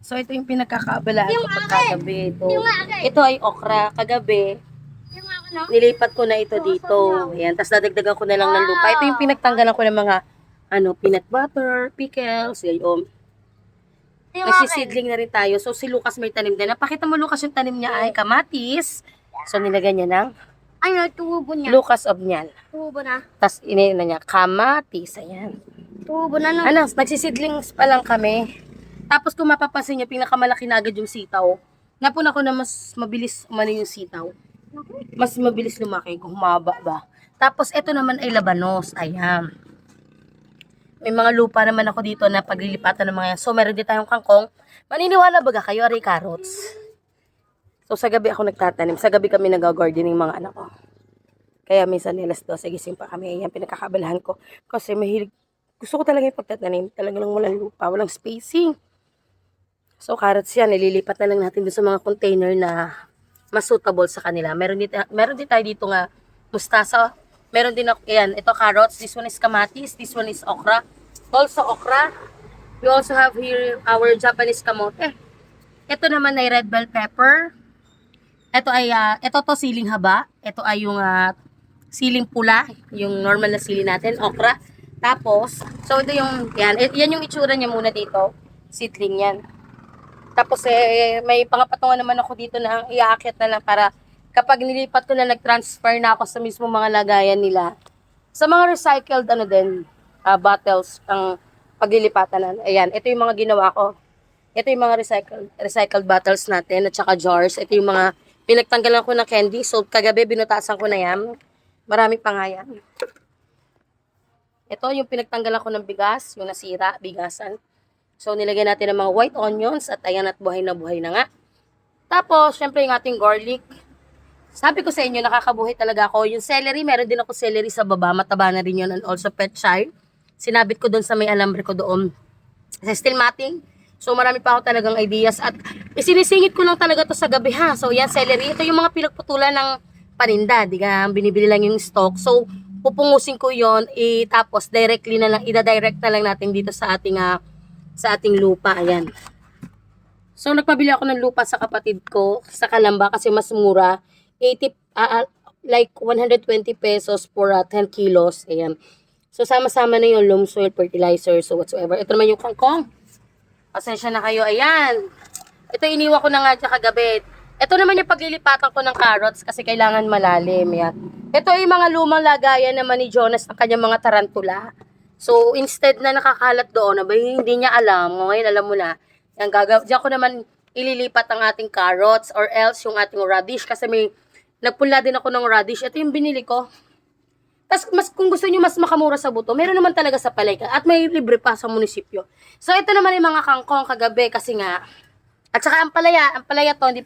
So, ito yung pinagkakaabalahan ko pagkagabi. Ito ay okra. Kagabi, nilipat ko na ito dito. Ayan, tapos dadagdagan ko na lang ng lupa. Ito yung pinagtanggalan ko ng mga peanut butter, pickles, yun. Nagsisidling na rin tayo. So, si Lucas may tanim din. Napakita mo, Lucas, yung tanim niya ay kamatis. So, nilagyan niya ng tubo niya. Lucas of niyan. Tubo na. Tapos, na niya, kamatis. Ayan. Tubo na. Nagsisidlings pa lang kami. Tapos, kung mapapansin niyo, pinakamalaki na agad yung sitaw. Napuna ko na mas mabilis umano yung sitaw. Mas mabilis lumaki kung humaba ba. Tapos, ito naman ay labanos. Ayan. May mga lupa naman ako dito na paglilipatan ng mga yan. So, meron din tayong kangkong. Maniniwala ba kayo, aray carrots? So, sa gabi ako nagtatanim. Sa gabi kami nag-gardening mga anak ko. Kaya minsan alas 12, gising pa kami. Ayan, pinakakabalahan ko. Kasi mahilig. Gusto ko talaga yung pagtatanim. Talaga lang walang lupa, walang spacing. So, carrots yan. Nililipat na lang natin dun sa mga container na mas suitable sa kanila. Meron din tayo dito nga mustasa. Meron din ako, ayan, ito carrots. This one is kamatis. This one is okra. Also okra. We also have here our Japanese kamote. Ito naman ay red bell pepper. Ito ay, ito to siling haba. Ito ay yung siling pula. Yung normal na sili natin, okra. Tapos, so ito yung, yan yung itsura niya muna dito. Seedling yan. Tapos may pangapatungan naman ako dito na iaakit na lang para kapag nilipat ko na nag-transfer na ako sa mismo mga lagayan nila. Sa mga recycled bottles ang paglilipatan na. Ayan, ito yung mga ginawa ko. Ito yung mga recycled bottles natin at saka jars. Ito yung mga pinagtanggalan ko ng candy. So kagabi binutasan ko na yan. Marami pa nga yan. Ito yung pinagtanggalan ko ng bigas, yung nasira, bigasan. So, nilagyan natin ng mga white onions at ayan at buhay na nga. Tapos, syempre yung ating garlic. Sabi ko sa inyo, nakakabuhay talaga ako. Yung celery, meron din ako celery sa baba. Mataba na rin yun and also petchay. Sinabit ko doon sa may alambre ko doon. Sa steel matting. So, marami pa ako talagang ideas. At isinisingit ko lang talaga to sa gabi ha. So, yan, celery. Ito yung mga pinagputulan ng paninda. Di ka, binibili lang yung stock. So, pupungusin ko yon tapos directly na lang, ida-direct na lang natin dito sa ating lupa. Ayan. So, nagpabili ako ng lupa sa kapatid ko sa Kalamba kasi mas mura. 120 pesos for 10 kilos. Ayan. So, sama-sama na yung loam soil fertilizer. So, whatsoever. Ito naman yung kangkong. Pasensya na kayo. Ayan. Ito iniwan ko na nga dyan kagabi. Ito naman yung paglilipatan ko ng carrots kasi kailangan malalim. Yan. Ito ay mga lumang lagayan naman ni Jonas ng kanyang mga tarantula. So, instead na nakakalat doon, hindi niya alam, ngayon alam mo na, diyan ko naman ililipat ang ating carrots or else yung ating radish kasi may nagpula din ako ng radish. Ito yung binili ko. Tapos, kung gusto niyo mas makamura sa buto, meron naman talaga sa palengke at may libre pa sa munisipyo. So, ito naman yung mga kangkong kagabi kasi nga, at saka ang palaya to, hindi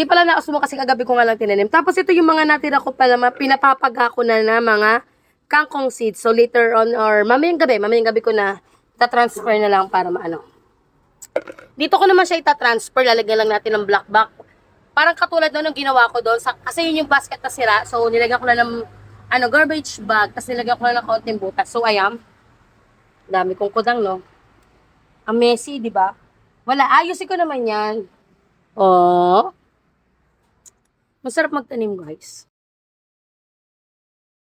pala naasumo kasi kagabi ko nga lang tinanim. Tapos, ito yung mga natira ko pala, pinapapaga ko na mga kangkong seeds. So, later on, or mamayang gabi ko na itatransfer na lang para maano. Dito ko naman siya itatransfer, lalagyan lang natin ng black bag. Parang katulad doon ng ginawa ko doon. Kasi yun yung basket na sira. So, nilagyan ko na ng garbage bag. Tapos nilagyan ko na ng kaunting butas. So, ayan. Dami kong kudang, no? Ang messy, di ba? Wala, ayusin ko naman yan. Oh. Masarap magtanim, guys.